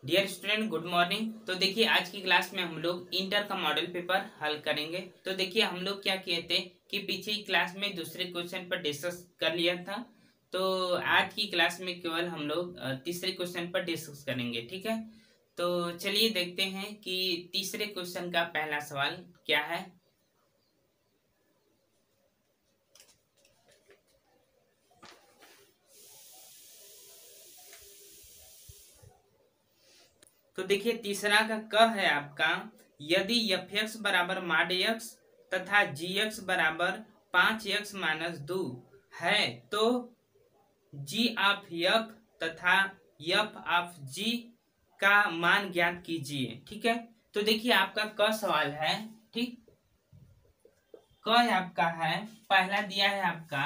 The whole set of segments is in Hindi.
Dear student good morning. तो देखिए आज की क्लास में हम लोग इंटर का मॉडल पेपर हल करेंगे। तो देखिए हम लोग क्या किए थे कि पीछे की क्लास में दूसरे क्वेश्चन पर डिस्कस कर लिया था। तो आज की क्लास में केवल हम लोग तीसरे क्वेश्चन पर डिस्कस करेंगे, ठीक है। तो चलिए देखते हैं कि तीसरे क्वेश्चन का पहला सवाल क्या है। तो देखिए तीसरा का क है आपका, यदि एफ एक्स बराबर माड एक्स तथा जी एक्स बराबर 5x माइनस 2 है तो जी ऑफ एफ तथा एफ ऑफ जी का मान ज्ञात कीजिए, ठीक है। तो देखिए आपका क सवाल है, ठीक। क आपका है, पहला दिया है आपका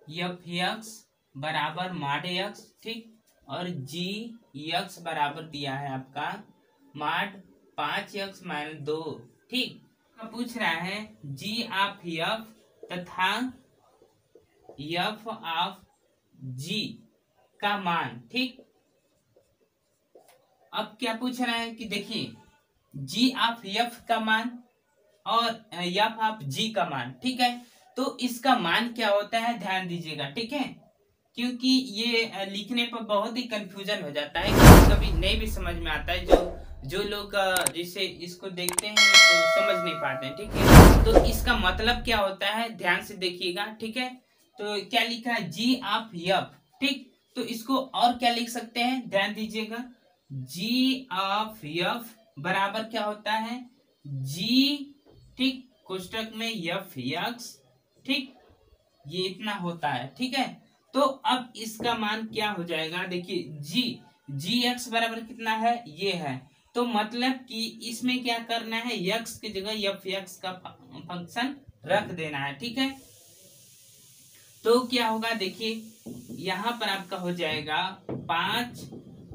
एफ एक्स बराबर माड एक्स, ठीक। और जी एक्स बराबर दिया है आपका माड 5x माइनस 2, ठीक। पूछ रहा है जी ऑफ एफ तथा एफ ऑफ जी का मान, ठीक। अब क्या पूछ रहा है कि देखिए जी ऑफ एफ का मान और एफ ऑफ जी का मान, ठीक है। तो इसका मान क्या होता है ध्यान दीजिएगा, ठीक है। क्योंकि ये लिखने पर बहुत ही कंफ्यूजन हो जाता है, कभी कभी नहीं भी समझ में आता है। जो लोग जिसे इसको देखते हैं तो समझ नहीं पाते हैं, ठीक है। तो इसका मतलब क्या होता है ध्यान से देखिएगा, ठीक है। तो क्या लिखा है जी ऑफ एफ, ठीक। तो इसको और क्या लिख सकते हैं ध्यान दीजिएगा, जी ऑफ एफ बराबर क्या होता है जी, ठीक, कोष्टक में एफ एक्स, ठीक, ये इतना होता है, ठीक है। तो अब इसका मान क्या हो जाएगा, देखिए जी एक्स बराबर कितना है ये है। तो मतलब कि इसमें क्या करना है, एक्स की जगह एफ एक्स का फंक्शन रख देना है, ठीक है। तो क्या होगा देखिए यहां पर आपका हो जाएगा 5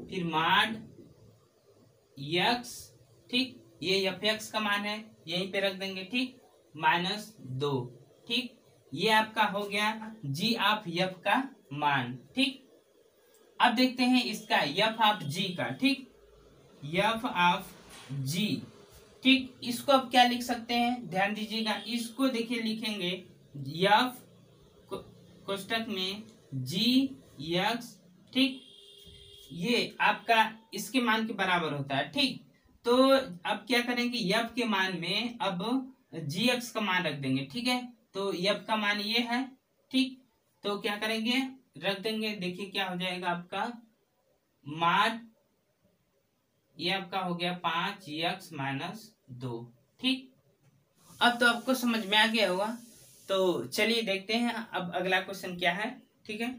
फिर माड एक्स, ठीक, ये एफ एक्स का मान है यहीं पे रख देंगे, ठीक, माइनस 2, ठीक। ये आपका हो गया जी ऑफ एफ का मान, ठीक। अब देखते हैं इसका एफ ऑफ जी का, ठीक, एफ ऑफ जी, ठीक। इसको अब क्या लिख सकते हैं ध्यान दीजिएगा, इसको देखिए लिखेंगे एफ कोष्टक में जी एक्स, ठीक, ये आपका इसके मान के बराबर होता है, ठीक। तो अब क्या करेंगे एफ के मान में अब जी एक्स का मान रख देंगे, ठीक है। तो एफ का मान ये है, ठीक। तो क्या करेंगे रख देंगे, देखिए क्या हो जाएगा आपका माड, ये आपका हो गया 5x माइनस 2, ठीक। अब तो आपको समझ में आ गया होगा। तो चलिए देखते हैं अब अगला क्वेश्चन क्या है, ठीक है।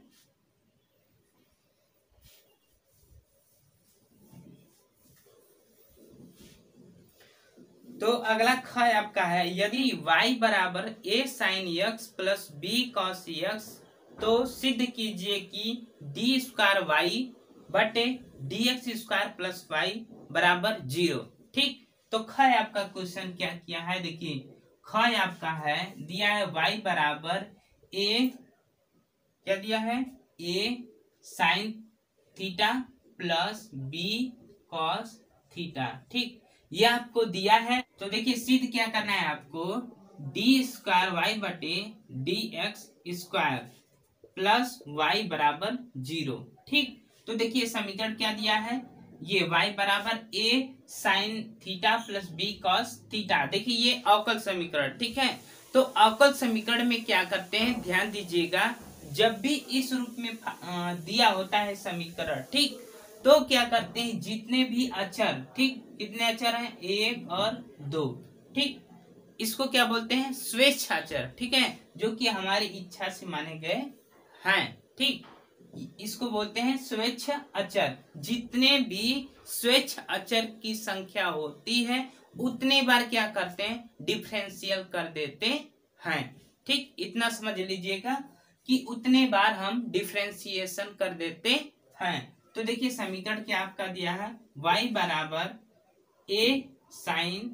तो अगला ख आपका है, यदि y बराबर a sine x plus b cos x तो सिद्ध कीजिए कि डी स्क्वायर वाई बटे D x square plus Y बराबर 0, ठीक। तो ख आपका क्वेश्चन क्या किया है, देखिए ख आपका है दिया है y बराबर a, क्या दिया है a sine theta plus b cos theta, ठीक, ये आपको दिया है। तो देखिए सिद्ध क्या करना है आपको, डी स्क्वायर वाई बटे D x square plus Y बराबर 0, ठीक। तो देखिए समीकरण क्या दिया है, ये y बराबर a sine theta plus b cos theta, देखिए ये अवकल समीकरण, ठीक है। तो अवकल समीकरण में क्या करते हैं ध्यान दीजिएगा, जब भी इस रूप में दिया होता है समीकरण, ठीक, तो क्या करते हैं जितने भी अचर, ठीक, कितने अचर हैं 1 और 2, ठीक, इसको क्या बोलते हैं स्वेच्छाचर, ठीक है, जो कि हमारी इच्छा से माने गए हैं, ठीक, इसको बोलते हैं स्वेच्छ अचर। जितने भी स्वेच्छ अचर की संख्या होती है उतने बार क्या करते हैं डिफरेंशियल कर देते हैं, ठीक, इतना समझ लीजिएगा कि उतने बार हम डिफरेंशिएशन कर देते हैं। तो देखिए समीकरण क्या आपका दिया है, y बराबर a sine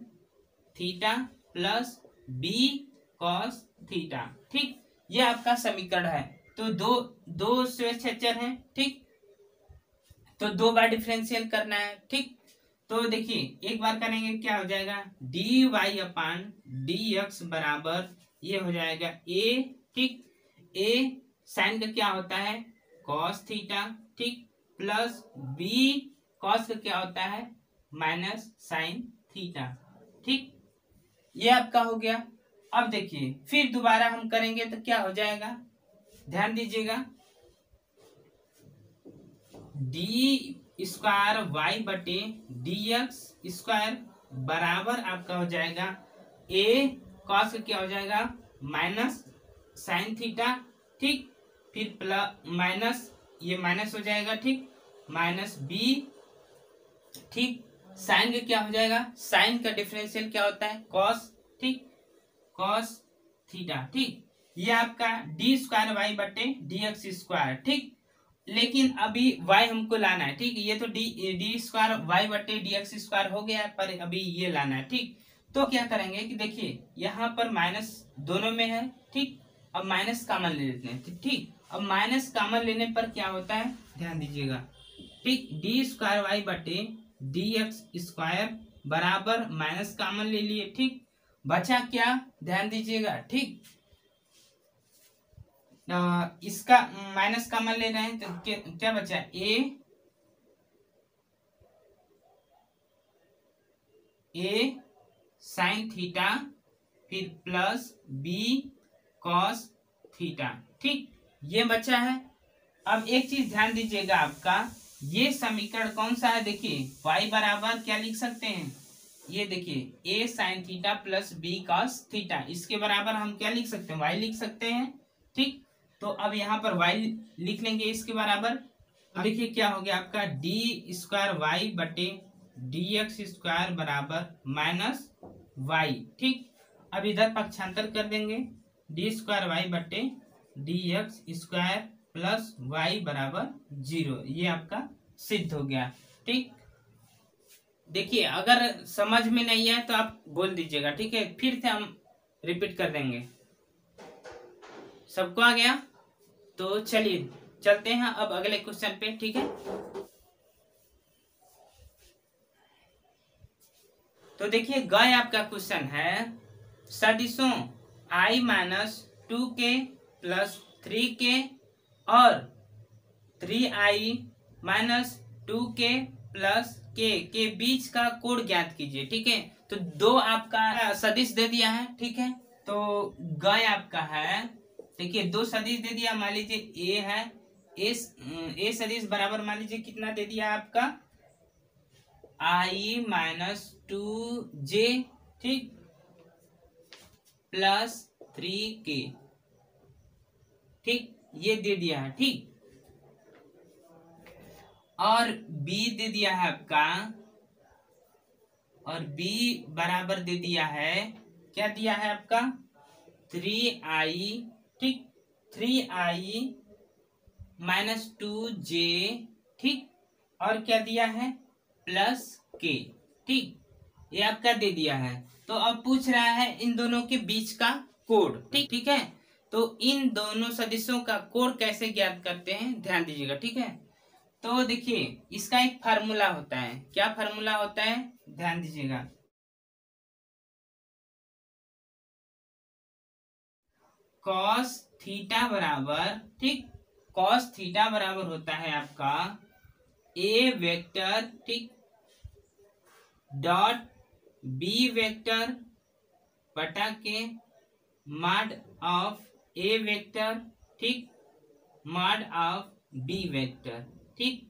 theta plus b cos theta, ठीक, ये आपका समीकरण है। तो दो स्वेच्छाचर हैं, ठीक। तो 2 बार डिफरेंशियल करना है। ठीक, तो देखिए एक बार करेंगे क्या हो जाएगा, डी वाई अपान डी एक्स बराबर ये हो जाएगा ए। ठीक, ए साइन का क्या होता है कॉस थीटा। ठीक, प्लस बी कॉस का क्या होता है माइनस साइन थीटा। ठीक, ये आपका हो गया। अब देखिए फिर दोबारा हम करेंगे तो क्या हो जाएगा, ध्यान दीजिएगा, डी स्क्वायर वाई बटे डी एक्स स्क्वायर बराबर आपका हो जाएगा ए कॉस का क्या हो जाएगा माइनस साइन थीटा। ठीक, फिर प्लस माइनस ये माइनस हो जाएगा। ठीक, माइनस बी। ठीक, साइन का क्या हो जाएगा, साइन का डिफरेंशियल क्या होता है कॉस। ठीक, कॉस थीटा। ठीक, ये आपका डी स्क्वायर वाई बटे डी एक्स स्क्वायर। ठीक, लेकिन अभी y हमको लाना है। ठीक, ये तो डी स्क्वायर वाई बटे डी एक्स स्क्वायर हो गया है, पर अभी ये लाना है। ठीक, तो क्या करेंगे कि देखिए यहाँ पर माइनस दोनों में है। ठीक, अब माइनस कॉमन ले लेते हैं। ठीक, अब माइनस कॉमन लेने पर क्या होता है ध्यान दीजिएगा। ठीक, डी स्क्वायर वाई बटे डी एक्स स्क्वायर बराबर माइनस कॉमन ले लिए। ठीक, बचा क्या ध्यान दीजिएगा। ठीक, इसका माइनस कॉमन ले रहे हैं तो क्या बचा ए साइन थीटा फिर प्लस बी कॉस थीटा। ठीक, ये बचा है। अब एक चीज ध्यान दीजिएगा, आपका ये समीकरण कौन सा है, देखिए y बराबर क्या लिख सकते हैं, ये देखिए a sine theta plus b cos theta, इसके बराबर हम क्या लिख सकते हैं y लिख सकते हैं। ठीक, तो अब यहाँ पर y लिख लेंगे इसके बराबर। देखिए क्या हो गया आपका डी स्क्वायर वाई बटे डी एक्स स्क्वायर बराबर माइनस वाई। ठीक, अब इधर पक्षांतर कर देंगे, डी स्क्वायर वाई बटे D x square plus Y बराबर 0। ये आपका सिद्ध हो गया। ठीक, देखिए अगर समझ में नहीं आए तो आप बोल दीजिएगा। ठीक है, फिर से हम रिपीट कर देंगे। सबको आ गया तो चलिए चलते हैं अब अगले क्वेश्चन पे। ठीक है, तो देखिए गए आपका क्वेश्चन है सदिशों i minus 2k plus 3k और 3i minus 2k plus k के बीच का कोण ज्ञात कीजिए। ठीक है, तो दो आपका सदिश दे दिया है। ठीक है, तो गए आपका है, देखिए दो सदिश दे दिया, मान लीजिए a है, ए सदिश बराबर मान लीजिए कितना दे दिया आपका i माइनस 2j। ठीक, प्लस 3k। ठीक, ये दे दिया है। ठीक, और b दे दिया है आपका, और b बराबर दे दिया है, क्या दिया है आपका 3i। ठीक, 3i माइनस 2j। ठीक, और क्या दिया है प्लस k। ठीक, ये आपका दे दिया है। तो अब पूछ रहा है इन दोनों के बीच का कोण। ठीक है, तो इन दोनों सदिशों का कोण कैसे ज्ञात करते हैं ध्यान दीजिएगा। ठीक है, तो देखिए इसका एक फार्मूला होता है। क्या फार्मूला होता है ध्यान दीजिएगा, कॉस थीटा बराबर, ठीक, कॉस थीटा बराबर होता है आपका ए वेक्टर, ठीक, डॉट बी वेक्टर बटा के मॉड ऑफ ए वेक्टर, ठीक, मॉड ऑफ बी वेक्टर। ठीक,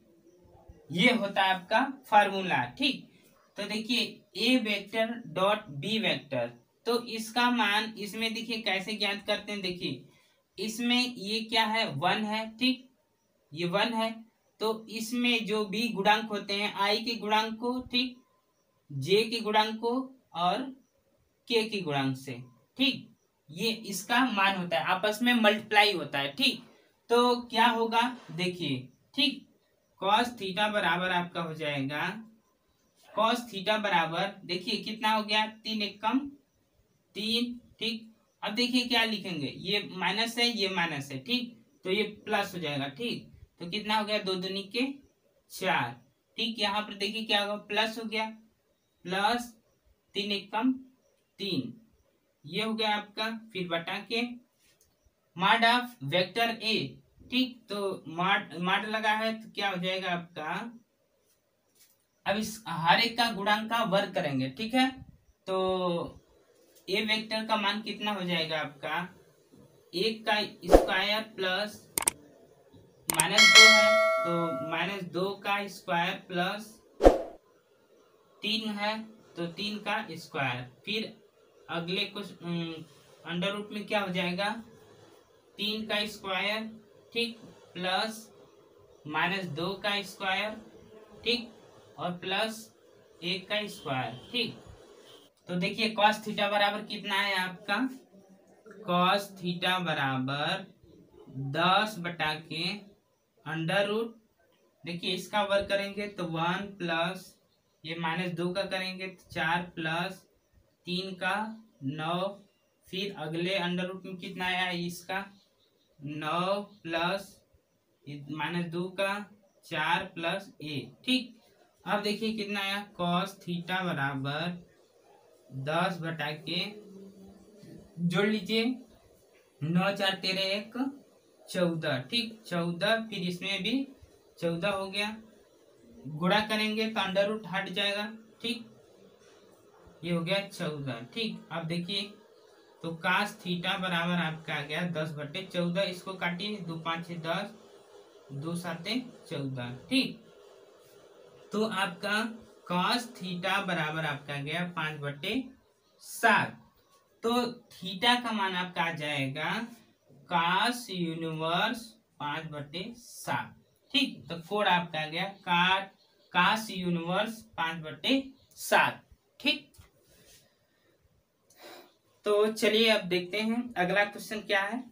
ये होता है आपका फार्मूला। ठीक, तो देखिए ए वेक्टर डॉट बी वेक्टर, तो इसका मान इसमें देखिए कैसे ज्ञात करते हैं। देखिए इसमें ये क्या है 1 है। ठीक, ये 1 है, तो इसमें जो बी गुणांक होते हैं आई के गुणांक को, ठीक, जे के गुणांक को और के के गुणांक से। ठीक, ये इसका मान होता है, आपस में मल्टीप्लाई होता है। ठीक, तो क्या होगा देखिए, ठीक, कॉस थीटा बराबर आपका हो जाएगा, कॉस थीटा बराबर देखिए कितना हो गया 3 एकम 3। ठीक, अब देखिए क्या लिखेंगे, ये माइनस है, ये माइनस है। ठीक, तो ये प्लस हो जाएगा। ठीक, तो कितना हो गया 2 दूनी के 4। ठीक, यहाँ पर देखिए क्या होगा, प्लस हो गया, प्लस 3 एकम 3, ये हो गया आपका। फिर बटा के मॉड ऑफ वेक्टर ए। ठीक, तो मॉड लगा है तो क्या हो जाएगा आपका, अब इस हर एक का गुणांक का वर्ग करेंगे। ठीक है, तो ए वेक्टर का मान कितना हो जाएगा आपका, 1 का स्क्वायर प्लस -2 है तो -2 का स्क्वायर प्लस 3 है तो 3 का स्क्वायर। फिर अगले कुछ अंडर रूट में क्या हो जाएगा, 3 का स्क्वायर, ठीक, प्लस -2 का स्क्वायर, ठीक, और प्लस 1 का स्क्वायर। ठीक, तो देखिए कॉस थीटा बराबर कितना है आपका, कॉस थीटा बराबर 10 बटा के अंडर रूट, देखिए इसका वर्ग करेंगे तो 1 प्लस ये -2 का करेंगे तो 4 प्लस 3 का 9, फिर अगले अंडर रूट में कितना आया इसका 9 प्लस -2 का 4 प्लस 1। ठीक, अब देखिए कितना आया, कॉस थीटा बराबर 10 बटा के जोड़ लीजिए 9 4 13 1 14। ठीक, 14, फिर इसमें भी 14 हो गया, गुणा करेंगे तो अंडर रूट हट जाएगा। ठीक, ये हो गया 14। ठीक, अब देखिए तो कास थीटा बराबर आपका आ गया 10/14, इसको काटिए 2 5 6 10, 2 7 14। ठीक, तो आपका cos थीटा बराबर आपका गया 5/7। तो थीटा का मान आपका आ जाएगा cos यूनिवर्स 5/7। ठीक, तो कोड आपका आ गया cos यूनिवर्स 5/7। ठीक, तो चलिए अब देखते हैं अगला क्वेश्चन क्या है।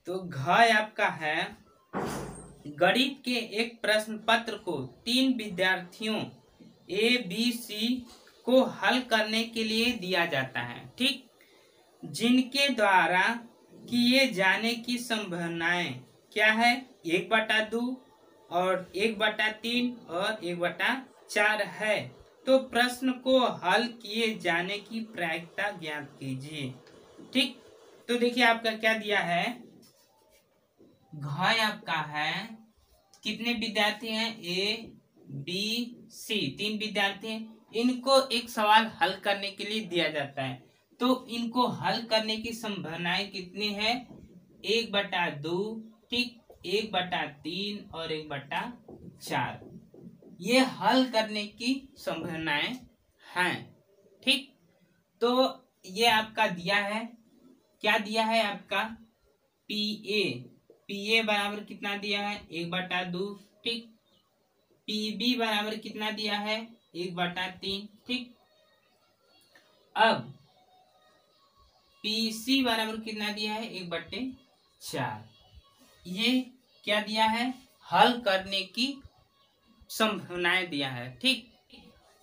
तो घ आपका है, गणित के एक प्रश्न पत्र को 3 विद्यार्थियों ए बी सी को हल करने के लिए दिया जाता है। ठीक, जिनके द्वारा किए जाने की संभावनाएं क्या है, 1/2 और 1/3 और 1/4 है। तो प्रश्न को हल किए जाने की प्रायिकता ज्ञात कीजिए। ठीक, तो देखिए आपका क्या दिया है, घ आपका है, कितने विद्यार्थी हैं, ए बी सी, 3 विद्यार्थी हैं, इनको एक सवाल हल करने के लिए दिया जाता है। तो इनको हल करने की संभावनाएं कितनी है, 1/2, ठीक, 1/3 और 1/4, ये हल करने की संभावनाएं हैं। ठीक, तो ये आपका दिया है, क्या दिया है आपका, पीए बराबर कितना दिया है, 1/2। ठीक, पीबी बराबर कितना दिया है, 1/3। ठीक, अब पीसी बराबर कितना दिया है, 1/4। ये क्या दिया है, हल करने की संभावनाएं दिया है। ठीक,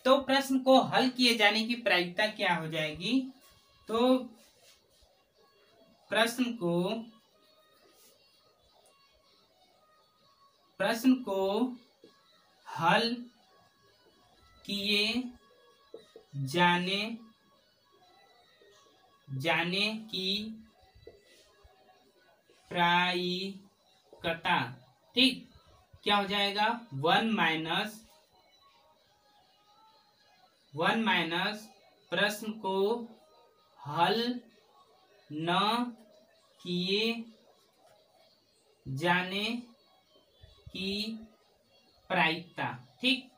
तो प्रश्न को हल किए जाने की प्रायिकता क्या हो जाएगी, तो प्रश्न को हल किए जाने की प्रायिकता, ठीक, क्या हो जाएगा, 1 माइनस प्रश्न को हल न किए जाने की प्रायिकता। ठीक,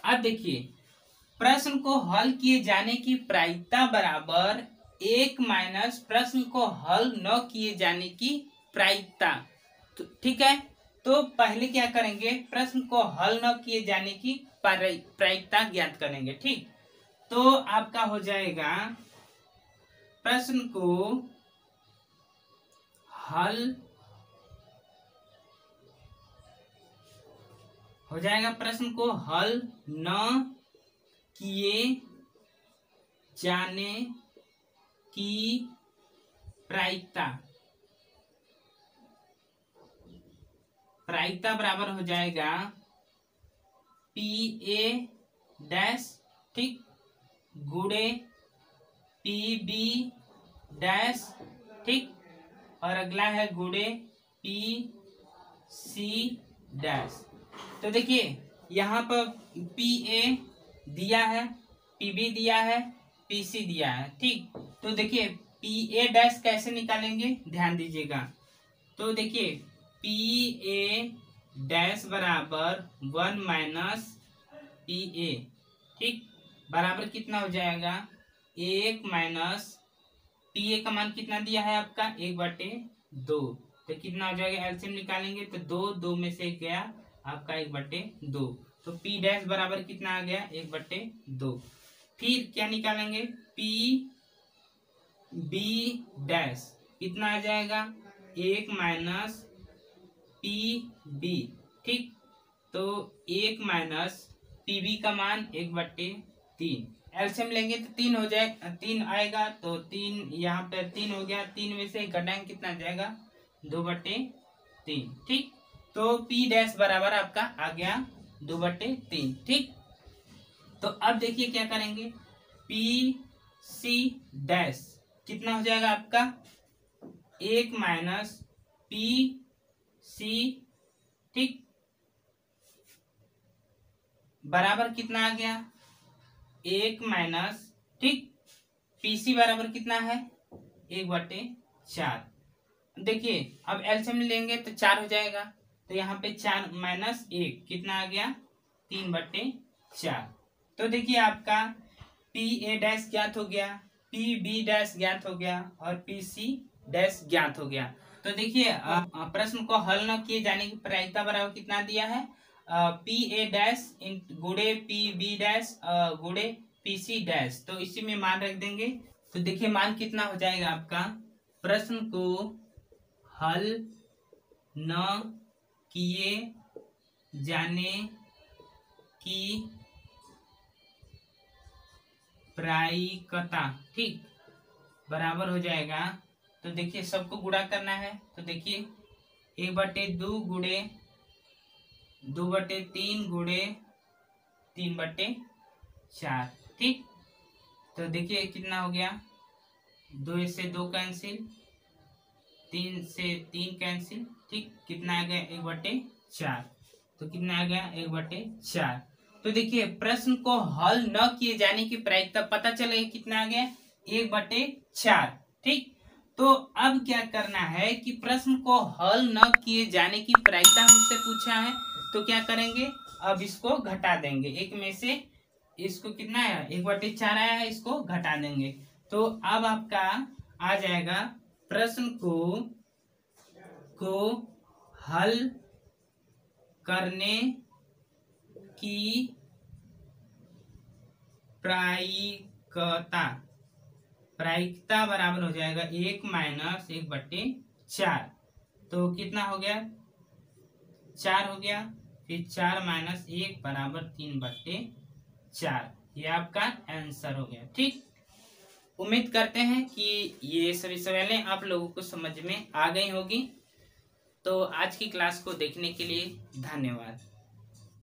अब देखिए प्रश्न को हल किए जाने की प्रायिकता बराबर 1 माइनस प्रश्न को हल न किए जाने की प्रायिकता। तो ठीक है, तो पहले क्या करेंगे, प्रश्न को हल न किए जाने की प्रायिकता ज्ञात करेंगे। ठीक, तो आपका हो जाएगा प्रश्न को हल हो जाएगा प्रश्न को हल न किए जाने की प्रायिकता बराबर हो जाएगा पी ए डैश, ठीक, गुणे पी बी डैश, ठीक, और अगला है गुणे पी सी डैश। तो देखिए यहाँ पर पी ए दिया है, पी बी दिया है, पी सी दिया है, ठीक। तो देखिए पी ए डैश कैसे निकालेंगे, ध्यान दीजिएगा। तो देखिए पी ए डैश बराबर 1 माइनस पी ए, ठीक, बराबर कितना हो जाएगा 1 माइनस पी ए का मान कितना दिया है आपका 1/2। तो कितना हो जाएगा, एलसीएम निकालेंगे तो 2 में से 1 गया आपका 1/2। तो पी डैश बराबर कितना आ गया 1/2। फिर क्या निकालेंगे पी बी डैश कितना आ जाएगा 1 माइनस पी बी, ठीक। तो 1 माइनस पी बी का मान 1/3। एलसीएम लेंगे तो 3 हो जाए, 3 आएगा तो 3 यहाँ पे 3 हो गया, 3 में से घटाएंगे कितना आ जाएगा 2/3, ठीक। तो पी डैश बराबर आपका आ गया 2/3, ठीक। तो अब देखिए क्या करेंगे पी सी डैश कितना हो जाएगा आपका 1 माइनस पी सी, ठीक, बराबर कितना आ गया 1 माइनस, ठीक, पीसी बराबर कितना है 1/4। देखिए अब एलसीएम लेंगे तो 4 हो जाएगा, तो यहाँ पे 4 माइनस 1 कितना आ गया 3/4। तो देखिए आपका पी ए डैश ज्ञात हो गया, पी बी डैश ज्ञात हो गया और पी सी डैश ज्ञात हो गया। तो देखिए प्रश्न को हल न किए जाने की प्रायिकता बराबर कितना दिया है पी ए डैश गुणे पी बी डैश गुणे पी सी डैश। तो इसी में मान रख देंगे। तो देखिए मान कितना हो जाएगा आपका, प्रश्न को हल न किए जाने की प्रायिकता, ठीक, बराबर हो जाएगा। तो देखिए सबको गुणा करना है, तो देखिए 1/2 गुणे 2/3 गुणे 3/4, ठीक। तो देखिए कितना हो गया 2 से 2 कैंसिल, 3 से 3 कैंसिल, ठीक, कितना आ गया 1/4। तो कितना आ गया 1/4। तो देखिए प्रश्न को हल न किए जाने की प्रायिकता पता चले कितना आ गया 1/4, ठीक। तो अब क्या करना है कि प्रश्न को हल न किए जाने की प्रायिकता हमसे पूछा है, तो क्या करेंगे अब इसको घटा देंगे, एक में से इसको कितना है 1/4 आया है, इसको घटा देंगे। तो अब आपका आ जाएगा प्रश्न को हल करने की प्रायिकता बराबर हो जाएगा 1 माइनस 1/4। तो कितना हो गया 4 हो गया, फिर 4 माइनस 1 बराबर 3/4। ये आपका आंसर हो गया, ठीक। उम्मीद करते हैं कि ये सभी सवालें आप लोगों को समझ में आ गई होगी। तो आज की क्लास को देखने के लिए धन्यवाद।